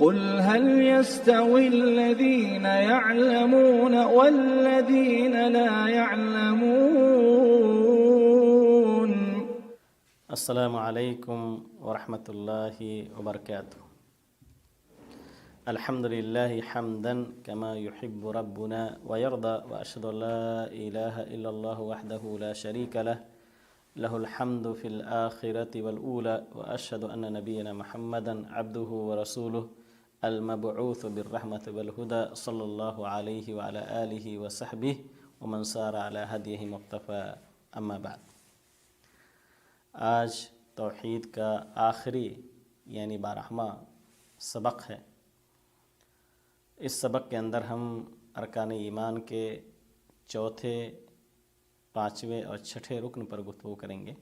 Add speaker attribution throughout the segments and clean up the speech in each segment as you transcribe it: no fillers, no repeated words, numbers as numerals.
Speaker 1: قل هل يستوي الذين يعلمون والذين لا يعلمون؟
Speaker 2: السلام علیکم ورحمۃ اللہ وبرکاتہ۔ الحمد للہ حمدا كما يحب ربنا ويرضى، واشهد ان لا الہ الا اللہ وحدہ لا شریک له له الحمد في الآخرة والأولى، واشهد ان نبینا محمدا عبده ورسوله المبعوث بالرحمة والهدى صلی اللہ علیہ وعلى آلہ وصحبہ ومن سار على هدیہ مقتفى، اما بعد۔ آج توحید کا آخری یعنی 12واں سبق ہے۔ اس سبق کے اندر ہم ارکان ایمان کے چوتھے، پانچویں اور چھٹے رکن پر گفتگو کریں گے۔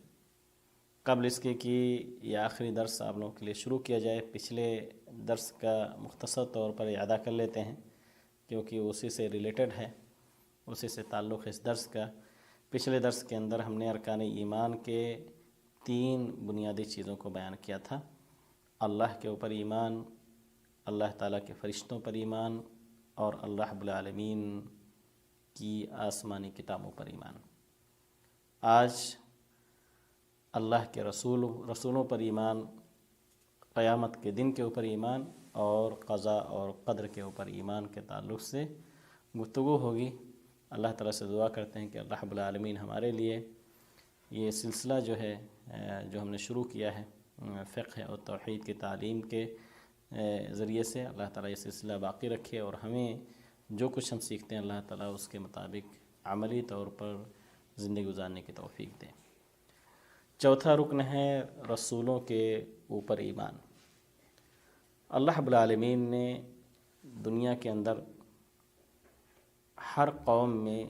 Speaker 2: قبل اس کے کہ یہ آخری درس آپ لوگوں کے لیے شروع کیا جائے، پچھلے درس کا مختصر طور پر اعادہ کر لیتے ہیں کیونکہ اسی سے ریلیٹڈ ہے، اسی سے تعلق ہے اس درس کا۔ پچھلے درس کے اندر ہم نے ارکان ایمان کے 3 بنیادی چیزوں کو بیان کیا تھا: اللہ کے اوپر ایمان، اللہ تعالیٰ کے فرشتوں پر ایمان، اور اللہ رب العالمین کی آسمانی کتابوں پر ایمان۔ آج اللہ کے رسولوں پر ایمان، قیامت کے دن کے اوپر ایمان اور قضاء اور قدر کے اوپر ایمان کے تعلق سے گفتگو ہوگی۔ اللہ تعالیٰ سے دعا کرتے ہیں کہ اللہ رب العالمین ہمارے لیے یہ سلسلہ جو ہے جو ہم نے شروع کیا ہے فقہ اور توحید کی تعلیم کے ذریعے سے، اللہ تعالیٰ یہ سلسلہ باقی رکھے اور ہمیں جو کچھ ہم سیکھتے ہیں اللہ تعالیٰ اس کے مطابق عملی طور پر زندگی گزارنے کی توفیق دے۔ چوتھا رکن ہے رسولوں کے اوپر ایمان۔ اللہ رب العالمین نے دنیا کے اندر ہر قوم میں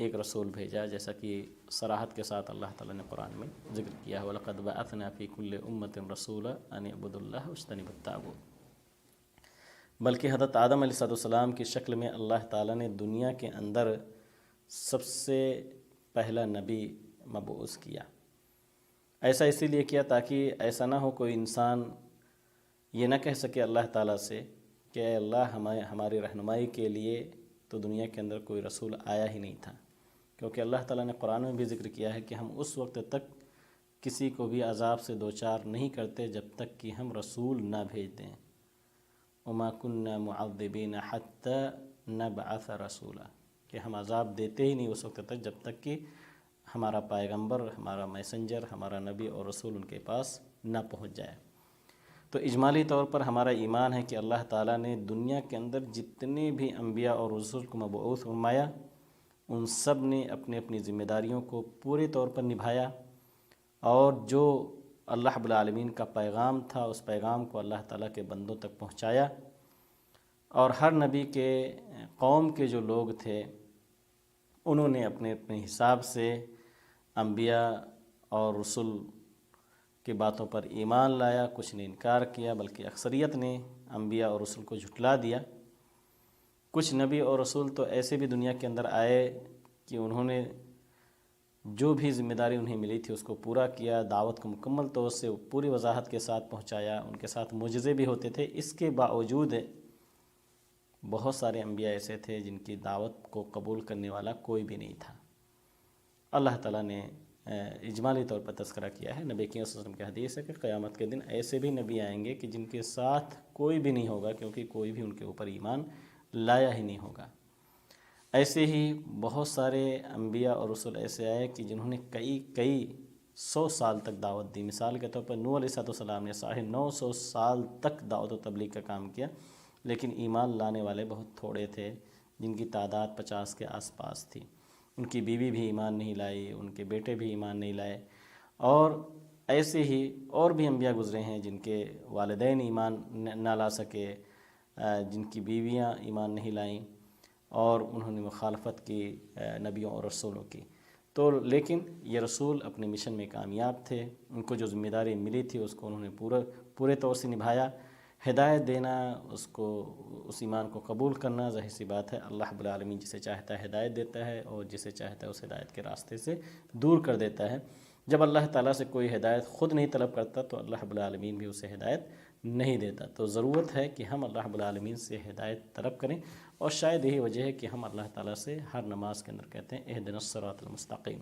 Speaker 2: ایک رسول بھیجا، جیسا کہ صراحت کے ساتھ اللہ تعالیٰ نے قرآن میں ذکر کیا ہے، وَلَقَدْ بَعَثْنَا فِي كُلِّ أُمَّةٍ رَسُولًا أَنِ اعْبُدُوا اللَّهَ وَاجْتَنِبُوا الطَّاغُوتَ۔ بلکہ حضرت آدم علیہ السلام کی شکل میں اللہ تعالیٰ نے دنیا کے اندر سب سے پہلا نبی مبعوث کیا۔ ایسا اسی لیے کیا تاکہ ایسا نہ ہو کوئی انسان یہ نہ کہہ سکے اللہ تعالیٰ سے کہ اے اللہ ہماری رہنمائی کے لیے تو دنیا کے اندر کوئی رسول آیا ہی نہیں تھا، کیونکہ اللہ تعالیٰ نے قرآن میں بھی ذکر کیا ہے کہ ہم اس وقت تک کسی کو بھی عذاب سے دوچار نہیں کرتے جب تک کہ ہم رسول نہ بھیج دیں۔ وَمَا كُنَّا مُعَذِّبِينَ حَتَّى نَبْعَثَ رَسُولًا، کہ ہم عذاب دیتے ہی نہیں اس وقت تک جب تک کہ ہمارا پیغمبر، ہمارا میسنجر، ہمارا نبی اور رسول ان کے پاس نہ پہنچ جائے۔ تو اجمالی طور پر ہمارا ایمان ہے کہ اللہ تعالیٰ نے دنیا کے اندر جتنے بھی انبیاء اور رسول کو مبعوث فرمایا، ان سب نے اپنی اپنی ذمہ داریوں کو پورے طور پر نبھایا، اور جو اللہ رب العالمین کا پیغام تھا اس پیغام کو اللہ تعالیٰ کے بندوں تک پہنچایا۔ اور ہر نبی کے قوم کے جو لوگ تھے انہوں نے اپنے اپنے حساب سے انبیاء اور رسول کی باتوں پر ایمان لایا، کچھ نے انکار کیا، بلکہ اکثریت نے انبیاء اور رسول کو جھٹلا دیا۔ کچھ نبی اور رسول تو ایسے بھی دنیا کے اندر آئے کہ انہوں نے جو بھی ذمہ داری انہیں ملی تھی اس کو پورا کیا، دعوت کو مکمل طور سے پوری وضاحت کے ساتھ پہنچایا، ان کے ساتھ معجزے بھی ہوتے تھے۔ اس کے باوجود بہت سارے انبیاء ایسے تھے جن کی دعوت کو قبول کرنے والا کوئی بھی نہیں تھا۔ اللہ تعالیٰ نے اجمالی طور پر تذکرہ کیا ہے، نبی کریم صلی اللہ علیہ وسلم کی حدیث ہے کہ قیامت کے دن ایسے بھی نبی آئیں گے کہ جن کے ساتھ کوئی بھی نہیں ہوگا، کیونکہ کوئی بھی ان کے اوپر ایمان لایا ہی نہیں ہوگا۔ ایسے ہی بہت سارے انبیاء اور رسول ایسے آئے کہ جنہوں نے کئی 100 سال تک دعوت دی۔ مثال کے طور پر نوح علیہ السلام نے 950 سال تک دعوت و تبلیغ کا کام کیا، لیکن ایمان لانے والے بہت تھوڑے تھے، جن کی تعداد 50 کے آس پاس تھی۔ ان کی بیوی بھی ایمان نہیں لائی، ان کے بیٹے بھی ایمان نہیں لائے، اور ایسے ہی اور بھی انبیاء گزرے ہیں جن کے والدین ایمان نہ لا سکے، جن کی بیویاں ایمان نہیں لائیں، اور انہوں نے مخالفت کی نبیوں اور رسولوں کی۔ تو لیکن یہ رسول اپنے مشن میں کامیاب تھے، ان کو جو ذمہ داری ملی تھی اس کو انہوں نے پورے طور سے نبھایا۔ ہدایت دینا، اس ایمان کو قبول کرنا، ظاہر سی بات ہے اللہ رب العالمین جسے چاہتا ہے ہدایت دیتا ہے اور جسے چاہتا ہے اس ہدایت کے راستے سے دور کر دیتا ہے۔ جب اللہ تعالیٰ سے کوئی ہدایت خود نہیں طلب کرتا تو اللہ رب العالمین بھی اسے ہدایت نہیں دیتا۔ تو ضرورت ہے کہ ہم اللہ رب العالمین سے ہدایت طلب کریں، اور شاید یہی وجہ ہے کہ ہم اللہ تعالیٰ سے ہر نماز کے اندر کہتے ہیں اہدنا الصراط المستقیم،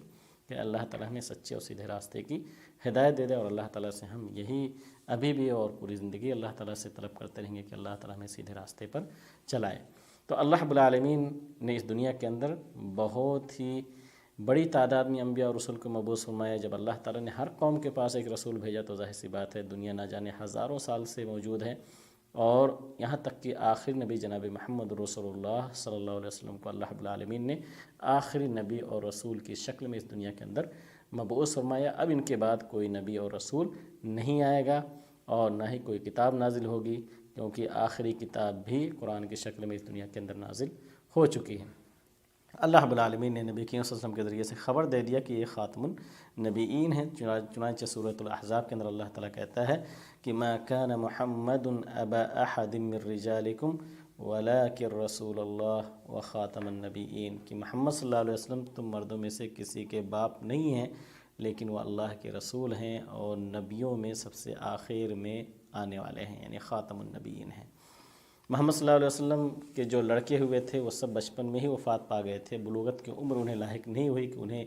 Speaker 2: کہ اللہ تعالیٰ ہمیں سچے اور سیدھے راستے کی ہدایت دے دے، اور اللہ تعالیٰ سے ہم یہی ابھی بھی اور پوری زندگی اللہ تعالیٰ سے طلب کرتے رہیں گے کہ اللہ تعالیٰ ہمیں سیدھے راستے پر چلائے۔ تو اللہ رب العالمین نے اس دنیا کے اندر بہت ہی بڑی تعداد میں انبیاء اور رسول کو مبعوث فرمایا۔ جب اللہ تعالیٰ نے ہر قوم کے پاس ایک رسول بھیجا تو ظاہر سی بات ہے دنیا نہ جانے ہزاروں سال سے موجود ہے، اور یہاں تک کہ آخری نبی جناب محمد رسول اللہ صلی اللہ علیہ وسلم کو اللہ رب العالمین نے آخری نبی اور رسول کی شکل میں اس دنیا کے اندر مبعوث فرمایا۔ اب ان کے بعد کوئی نبی اور رسول نہیں آئے گا، اور نہ ہی کوئی کتاب نازل ہوگی، کیونکہ آخری کتاب بھی قرآن کی شکل میں اس دنیا کے اندر نازل ہو چکی ہے۔ اللہ رب العالمین نے نبی کریم صلی اللہ علیہ وسلم کے ذریعے سے خبر دے دیا کہ یہ خاتم النبیین ہیں۔ چنانچہ سورۃ الاحزاب کے اندر اللہ تعالیٰ کہتا ہے کہ ما کان محمد ابا احد من رجالکم ولکن رسول اللہ وخاتم النبیین، کہ محمد صلی اللہ علیہ وسلم تم مردوں میں سے کسی کے باپ نہیں ہیں، لیکن وہ اللہ کے رسول ہیں اور نبیوں میں سب سے آخر میں آنے والے ہیں، یعنی خاتم النبیین ہیں۔ محمد صلی اللہ علیہ وسلم کے جو لڑکے ہوئے تھے وہ سب بچپن میں ہی وفات پا گئے تھے، بلوغت کی عمر انہیں لاحق نہیں ہوئی کہ انہیں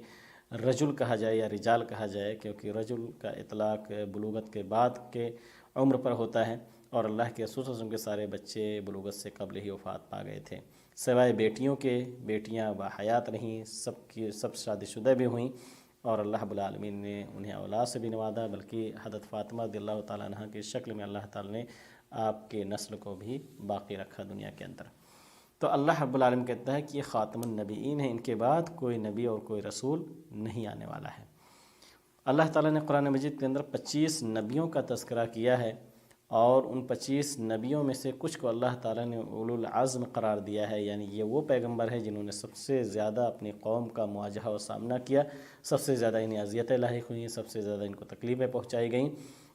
Speaker 2: رجل کہا جائے یا رجال کہا جائے، کیونکہ رجل کا اطلاق بلوغت کے بعد کے عمر پر ہوتا ہے، اور اللہ کے رسول صلی اللہ علیہ وسلم کے سارے بچے بلوغت سے قبل ہی وفات پا گئے تھے، سوائے بیٹیوں کے۔ بیٹیاں باحیات رہیں، سب شادی شدہ بھی ہوئیں، اور اللہ رب العالمین نے انہیں اولاد سے بھی نوازا، بلکہ حضرت فاطمہ رضی اللہ تعالیٰ عنہ کی شکل میں اللہ تعالیٰ نے آپ کے نسل کو بھی باقی رکھا دنیا کے اندر۔ تو اللہ رب العالمین کہتا ہے کہ یہ خاتم النبیین ہیں، ان کے بعد کوئی نبی اور کوئی رسول نہیں آنے والا ہے۔ اللہ تعالیٰ نے قرآن مجید کے اندر 25 نبیوں کا تذکرہ کیا ہے، اور ان 25 نبیوں میں سے کچھ کو اللہ تعالیٰ نے اولو العزم قرار دیا ہے، یعنی یہ وہ پیغمبر ہے جنہوں نے سب سے زیادہ اپنی قوم کا مواجہہ و سامنا کیا، سب سے زیادہ انہیں اذیتیں لاحق ہوئیں، سب سے زیادہ ان کو تکلیفیں پہنچائی گئیں،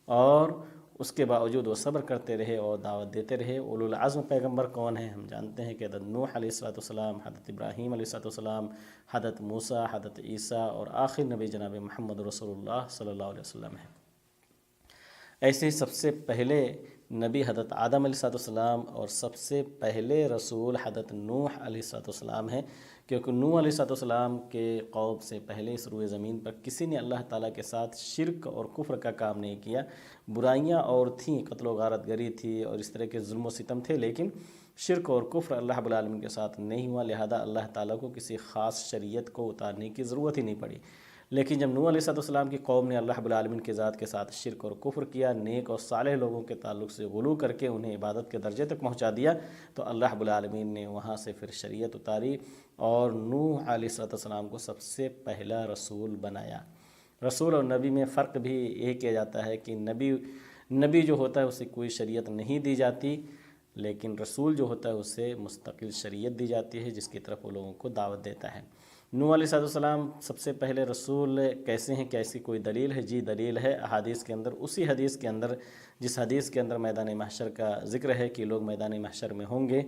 Speaker 2: اور اس کے باوجود وہ صبر کرتے رہے اور دعوت دیتے رہے۔ اولو العزم پیغمبر کون ہیں؟ ہم جانتے ہیں کہ حضرت نوح علیہ السلام، حضرت ابراہیم علیہ السلام، حضرت موسیٰ، حضرت عیسیٰ، اور آخر نبی جناب محمد رسول اللہ صلی اللہ علیہ وسلم ہیں۔ ایسے ہی سب سے پہلے نبی حضرت آدم علیہ السلام، اور سب سے پہلے رسول حضرت نوح علیہ السلام ہیں، کیونکہ نوح علیہ السلام کے قوم سے پہلے اس روئے زمین پر کسی نے اللہ تعالیٰ کے ساتھ شرک اور کفر کا کام نہیں کیا۔ برائیاں اور تھیں، قتل و غارت گری تھی اور اس طرح کے ظلم و ستم تھے، لیکن شرک اور کفر اللہ رب العالمین کے ساتھ نہیں ہوا، لہذا اللہ تعالیٰ کو کسی خاص شریعت کو اتارنے کی ضرورت ہی نہیں پڑی۔ لیکن جب نوح علیہ السلام کی قوم نے اللہ رب العالمین کے ذات کے ساتھ شرک اور کفر کیا، نیک اور صالح لوگوں کے تعلق سے غلو کر کے انہیں عبادت کے درجے تک پہنچا دیا، تو اللہ رب العالمین نے وہاں سے پھر شریعت اتاری اور نوح علیہ السلام کو سب سے پہلا رسول بنایا۔ رسول اور نبی میں فرق بھی یہ کیا جاتا ہے کہ نبی جو ہوتا ہے اسے کوئی شریعت نہیں دی جاتی، لیکن رسول جو ہوتا ہے اسے مستقل شریعت دی جاتی ہے جس کی طرف وہ لوگوں کو دعوت دیتا ہے۔ نوح علیہ السلام سب سے پہلے رسول کیسے ہیں؟ کیا ایسی کوئی دلیل ہے؟ جی دلیل ہے، احادیث کے اندر، اسی حدیث کے اندر جس حدیث کے اندر میدان محشر کا ذکر ہے کہ لوگ میدان محشر میں ہوں گے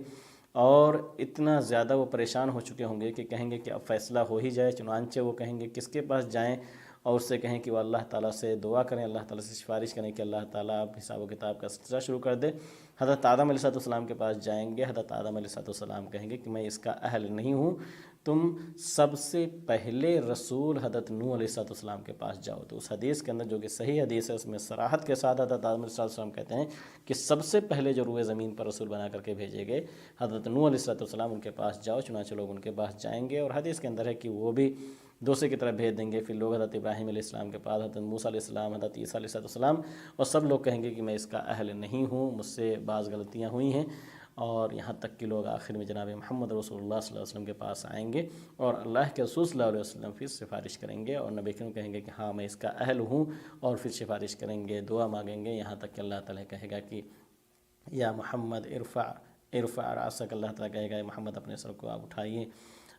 Speaker 2: اور اتنا زیادہ وہ پریشان ہو چکے ہوں گے کہ کہیں گے کہ اب فیصلہ ہو ہی جائے، چنانچہ وہ کہیں گے کس کے پاس جائیں، اور اس سے کہیں کہ وہ اللہ تعالیٰ سے دعا کریں، اللہ تعالیٰ سے سفارش کریں کہ اللہ تعالیٰ آپ حساب و کتاب کا سلسلہ شروع کر دے۔ حضرت آدم علیہ السلام کے پاس جائیں گے، حضرت آدم علیہ السلام کہیں گے کہ میں اس کا اہل نہیں ہوں، تم سب سے پہلے رسول حضرت نوح علیہ السلام کے پاس جاؤ۔ تو اس حدیث کے اندر جو کہ صحیح حدیث ہے اس میں صراحت کے ساتھ حضرت آدم علیہ السلام کہتے ہیں کہ سب سے پہلے جو روئے زمین پر رسول بنا کر کے بھیجے گئے حضرت نوح علیہ السلام، ان کے پاس جاؤ۔ چنانچہ لوگ ان کے پاس جائیں گے، اور حدیث کے اندر ہے کہ وہ بھی دوسرے کی طرف بھیج دیں گے۔ پھر لوگ حضرت ابراہیم علیہ السلام کے پاس، حضرت موسیٰ علیہ السلام، حضرت عیسیٰ علیہ السلام، اور سب لوگ کہیں گے کہ میں اس کا اہل نہیں ہوں، مجھ سے بعض غلطیاں ہوئی ہیں، اور یہاں تک کہ لوگ آخر میں جناب محمد رسول اللہ صلی اللہ علیہ وسلم کے پاس آئیں گے اور اللہ کے رسول صلی اللہ علیہ وسلم پھر سفارش کریں گے، اور نبی کریم کہیں گے کہ ہاں میں اس کا اہل ہوں، اور پھر سفارش کریں گے، دعا مانگیں گے، یہاں تک کہ اللہ تعالیٰ کہے گا کہ یا محمد ارفع راسک، اللہ تعالیٰ کہے گا محمد اپنے سر کو آپ اٹھائیے،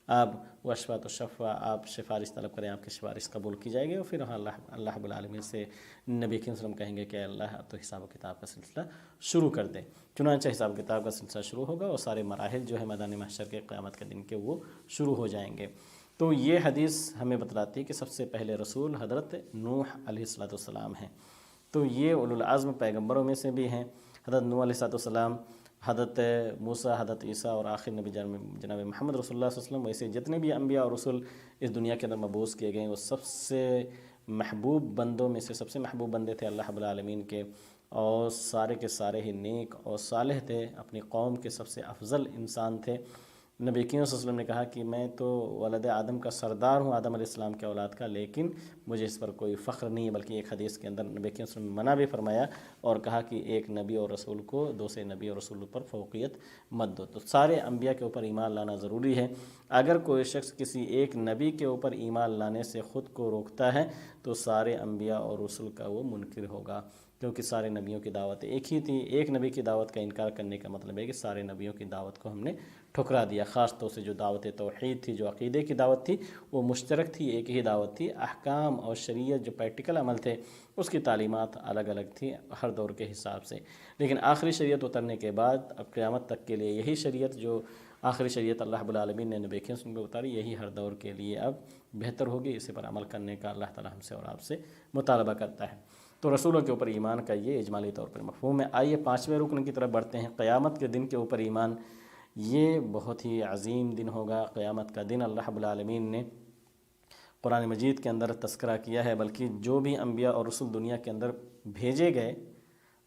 Speaker 2: آپ وشفا تو شفا، آپ سفارش طلب کریں، آپ کی سفارش قبول کی جائے گی، اور پھر اللہ رب العالمین سے نبی کریم صلی اللہ علیہ وسلم کہیں گے کہ اللہ اب تو حساب و کتاب کا سلسلہ شروع کر دے۔ چنانچہ حساب و کتاب کا سلسلہ شروع ہوگا، اور سارے مراحل جو ہے میدان محشر کے قیامت کے دن کے وہ شروع ہو جائیں گے۔ تو یہ حدیث ہمیں بتلاتی ہے کہ سب سے پہلے رسول حضرت نوح علیہ السلام ہیں۔ تو یہ اولو العزم پیغمبروں میں سے بھی ہیں، حضرت نوح علیہ السلام، حضرت موسیٰ، حضرت عیسیٰ اور آخر نبی جناب محمد رسول اللہ صلی اللہ علیہ وسلم، ویسے جتنے بھی انبیاء اور رسول اس دنیا کے اندر مبعوث کیے گئے وہ سب سے محبوب بندوں میں سے سب سے محبوب بندے تھے اللہ رب العالمین کے، اور سارے کے سارے ہی نیک اور صالح تھے، اپنی قوم کے سب سے افضل انسان تھے۔ نبی کریم صلی اللہ علیہ وسلم نے کہا کہ میں تو ولد آدم کا سردار ہوں، آدم علیہ السلام کے اولاد کا، لیکن مجھے اس پر کوئی فخر نہیں ہے، بلکہ ایک حدیث کے اندر نبی کریم صلی اللہ علیہ وسلم نے منع بھی فرمایا اور کہا کہ ایک نبی اور رسول کو دوسرے نبی اور رسول پر فوقیت مت دو۔ تو سارے انبیاء کے اوپر ایمان لانا ضروری ہے۔ اگر کوئی شخص کسی ایک نبی کے اوپر ایمان لانے سے خود کو روکتا ہے تو سارے انبیاء اور رسول کا وہ منکر ہوگا، کیونکہ سارے نبیوں کی دعوت ایک ہی تھی۔ ایک نبی کی دعوت کا انکار کرنے کا مطلب ہے کہ سارے نبیوں کی دعوت کو ہم نے ٹھکرا دیا۔ خاص طور سے جو دعوت توحید تھی، جو عقیدے کی دعوت تھی، وہ مشترک تھی، ایک ہی دعوت تھی۔ احکام اور شریعت جو پریکٹیکل عمل تھے اس کی تعلیمات الگ الگ تھی ہر دور کے حساب سے، لیکن آخری شریعت اترنے کے بعد اب قیامت تک کے لیے یہی شریعت، جو آخری شریعت اللہ رب العالمین نے نبی کریم صلی اللہ علیہ وسلم کو اتاری، یہی ہر دور کے لیے اب بہتر ہوگی۔ اسی پر عمل کرنے کا اللہ تعالی ہم سے اور آپ سے مطالبہ کرتا ہے۔ تو رسولوں کے اوپر ایمان کا یہ اجمالی طور پر مفہوم ہے۔ آئیے 5ویں رکن کی طرف بڑھتے ہیں، قیامت کے دن کے اوپر ایمان۔ یہ بہت ہی عظیم دن ہوگا، قیامت کا دن۔ اللہ رب العالمین نے قرآن مجید کے اندر تذکرہ کیا ہے، بلکہ جو بھی انبیاء اور رسول دنیا کے اندر بھیجے گئے،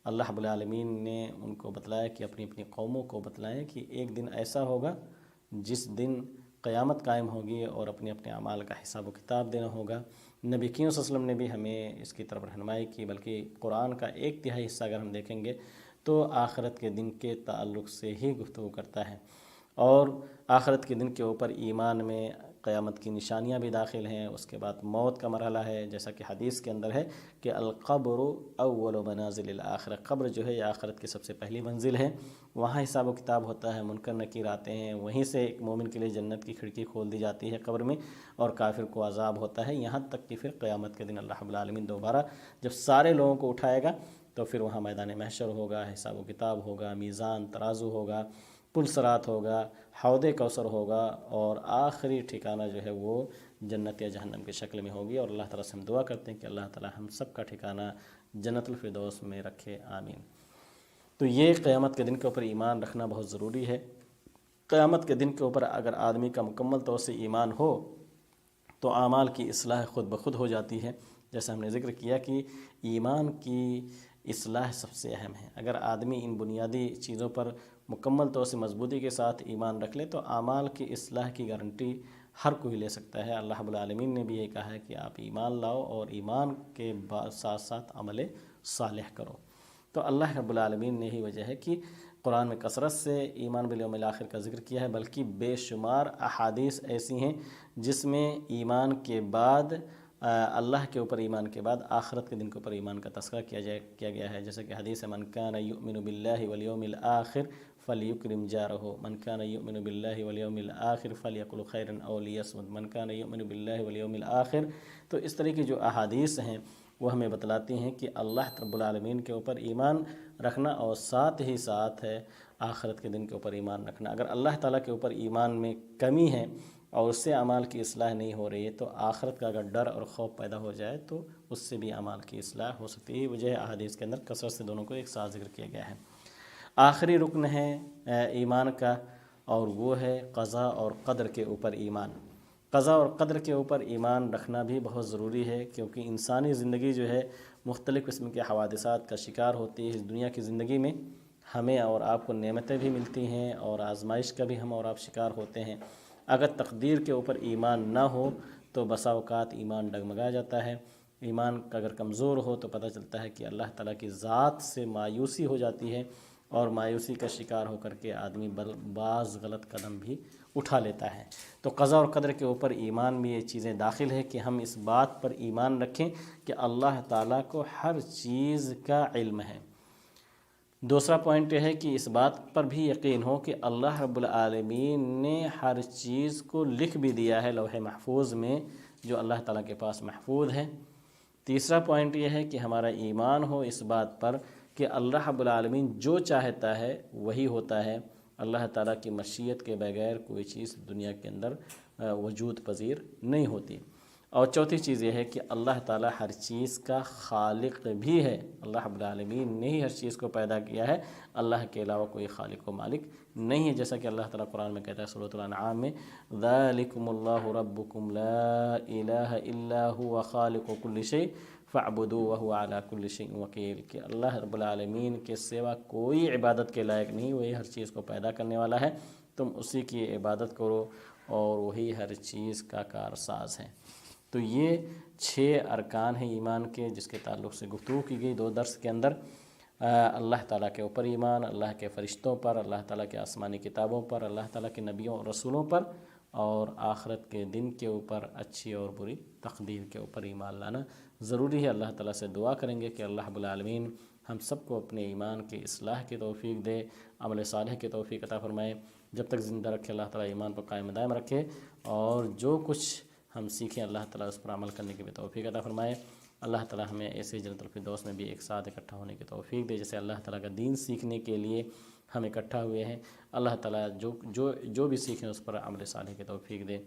Speaker 2: اللہ رب العالمین نے ان کو بتلایا کہ اپنی اپنی قوموں کو بتلائیں کہ ایک دن ایسا ہوگا جس دن قیامت قائم ہوگی اور اپنے اپنے اعمال کا حساب و کتاب دینا ہوگا۔ نبی کریم صلی اللہ علیہ وسلم نے بھی ہمیں اس کی طرف رہنمائی کی، بلکہ قرآن کا 1/3 حصہ اگر ہم دیکھیں گے تو آخرت کے دن کے تعلق سے ہی گفتگو کرتا ہے، اور آخرت کے دن کے اوپر ایمان میں قیامت کی نشانیاں بھی داخل ہیں۔ اس کے بعد موت کا مرحلہ ہے، جیسا کہ حدیث کے اندر ہے کہ القبر اول منازل الآخرہ، قبر جو ہے یہ آخرت کی سب سے پہلی منزل ہے، وہاں حساب و کتاب ہوتا ہے، منکر نکیر آتے ہیں، وہیں سے ایک مومن کے لیے جنت کی کھڑکی کھول دی جاتی ہے قبر میں، اور کافر کو عذاب ہوتا ہے، یہاں تک کہ پھر قیامت کے دن اللہ رب العالمین دوبارہ جب سارے لوگوں کو اٹھائے گا تو پھر وہاں میدان محشر ہوگا، حساب و کتاب ہوگا، میزان ترازو ہوگا، پل صراط ہوگا، حوض کوثر ہوگا، اور آخری ٹھکانہ جو ہے وہ جنت یا جہنم کی شکل میں ہوگی۔ اور اللہ تعالیٰ سے ہم دعا کرتے ہیں کہ اللہ تعالیٰ ہم سب کا ٹھکانہ جنت الفردوس میں رکھے، آمین۔ تو یہ قیامت کے دن کے اوپر ایمان رکھنا بہت ضروری ہے۔ قیامت کے دن کے اوپر اگر آدمی کا مکمل طور سے ایمان ہو تو اعمال کی اصلاح خود بخود ہو جاتی ہے، جیسا ہم نے ذکر کیا کہ ایمان کی اصلاح سب سے اہم ہے۔ اگر آدمی ان بنیادی چیزوں پر مکمل طور سے مضبوطی کے ساتھ ایمان رکھ لے تو اعمال کی اصلاح کی گارنٹی ہر کوئی لے سکتا ہے۔ اللہ رب العالمین نے بھی یہ کہا ہے کہ آپ ایمان لاؤ اور ایمان کے ساتھ ساتھ عمل صالح کرو۔ تو اللہ رب العالمین نے ہی وجہ ہے کہ قرآن میں کثرت سے ایمان بالیوم الآخر کا ذکر کیا ہے، بلکہ بے شمار احادیث ایسی ہیں جس میں ایمان کے بعد اللہ کے اوپر ایمان کے بعد آخرت کے دن کے اوپر ایمان کا تذکرہ کیا گیا ہے، جیسے کہ حدیث من کان یؤمن باللہ والیوم الآخر فلیکرم جارہ، من کان یؤمن باللہ والیوم الآخر فلیقل خیرا او لیصمت، من کان یؤمن باللہ والیوم الآخر۔ تو اس طرح کی جو احادیث ہیں وہ ہمیں بتلاتی ہیں کہ اللہ رب العالمین کے اوپر ایمان رکھنا اور ساتھ ہی ساتھ ہے آخرت کے دن کے اوپر ایمان رکھنا۔ اگر اللہ تعالیٰ کے اوپر ایمان میں کمی ہے اور اس سے اعمال کی اصلاح نہیں ہو رہی ہے تو آخرت کا اگر ڈر اور خوف پیدا ہو جائے تو اس سے بھی اعمال کی اصلاح ہو سکتی ہے۔ وجہ احادیث کے اندر کثرت سے دونوں کو ایک ساتھ ذکر کیا گیا ہے۔ آخری رکن ہے ایمان کا، اور وہ ہے قضاء اور قدر کے اوپر ایمان۔ قضاء اور قدر کے اوپر ایمان رکھنا بھی بہت ضروری ہے، کیونکہ انسانی زندگی جو ہے مختلف قسم کے حوادثات کا شکار ہوتی ہے۔ اس دنیا کی زندگی میں ہمیں اور آپ کو نعمتیں بھی ملتی ہیں اور آزمائش کا بھی ہم اور آپ شکار ہوتے ہیں۔ اگر تقدیر کے اوپر ایمان نہ ہو تو بسا اوقات ایمان ڈگمگا جاتا ہے۔ ایمان اگر کمزور ہو تو پتہ چلتا ہے کہ اللہ تعالیٰ کی ذات سے مایوسی ہو جاتی ہے، اور مایوسی کا شکار ہو کر کے آدمی بعض غلط قدم بھی اٹھا لیتا ہے۔ تو قضاء اور قدر کے اوپر ایمان میں یہ چیزیں داخل ہے کہ ہم اس بات پر ایمان رکھیں کہ اللہ تعالیٰ کو ہر چیز کا علم ہے۔ دوسرا پوائنٹ یہ ہے کہ اس بات پر بھی یقین ہو کہ اللہ رب العالمین نے ہر چیز کو لکھ بھی دیا ہے لوح محفوظ میں، جو اللہ تعالیٰ کے پاس محفوظ ہے۔ تیسرا پوائنٹ یہ ہے کہ ہمارا ایمان ہو اس بات پر کہ اللہ رب العالمین جو چاہتا ہے وہی ہوتا ہے، اللہ تعالیٰ کی مشیت کے بغیر کوئی چیز دنیا کے اندر وجود پذیر نہیں ہوتی۔ اور چوتھی چیز یہ ہے کہ اللہ تعالیٰ ہر چیز کا خالق بھی ہے، اللہ رب العالمین نے ہی ہر چیز کو پیدا کیا ہے، اللہ کے علاوہ کوئی خالق و مالک نہیں ہے، جیسا کہ اللہ تعالیٰ قرآن میں کہتا ہے سورۃ الانعام میں ذالکم اللہ ربکم لا الہ الا هو خالق کل شیء فاعبدوہ وہو علی کل شیء وکیل، کہ اللہ رب العالمین کے سوا کوئی عبادت کے لائق نہیں، وہی ہر چیز کو پیدا کرنے والا ہے، تم اسی کی عبادت کرو اور وہی ہر چیز کا کارساز ہے۔ تو یہ 6 ارکان ہیں ایمان کے جس کے تعلق سے گفتگو کی گئی 2 درس کے اندر۔ اللہ تعالیٰ کے اوپر ایمان، اللہ کے فرشتوں پر، اللہ تعالیٰ کے آسمانی کتابوں پر، اللہ تعالیٰ کے نبیوں اور رسولوں پر، اور آخرت کے دن کے اوپر، اچھی اور بری تقدیر کے اوپر ایمان لانا ضروری ہے۔ اللہ تعالیٰ سے دعا کریں گے کہ اللہ رب العالمین ہم سب کو اپنے ایمان کی اصلاح کی توفیق دے، عمل صالح کی توفیق عطا فرمائے، جب تک زندہ رکھے اللہ تعالیٰ ایمان پر قائم دائم رکھے، اور جو کچھ ہم سیکھیں اللہ تعالیٰ اس پر عمل کرنے کی بھی توفیق عطا فرمائے۔ اللہ تعالیٰ ہمیں ایسے جنت الفردوس میں بھی ایک ساتھ اکٹھا ہونے کی توفیق دے جیسے اللہ تعالیٰ کا دین سیکھنے کے لیے ہم اکٹھا ہوئے ہیں، اللہ تعالیٰ جو بھی سیکھیں اس پر عمل صالح کی توفیق دے۔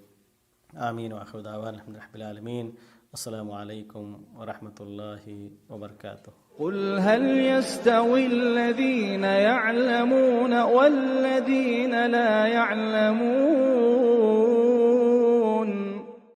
Speaker 2: آمین وآخر دعوانا الحمد للہ رب العالمین۔ السلام علیکم ورحمۃ اللہ وبرکاتہ۔
Speaker 1: قل هل يستوي الذين يعلمون والذين لا يعلمون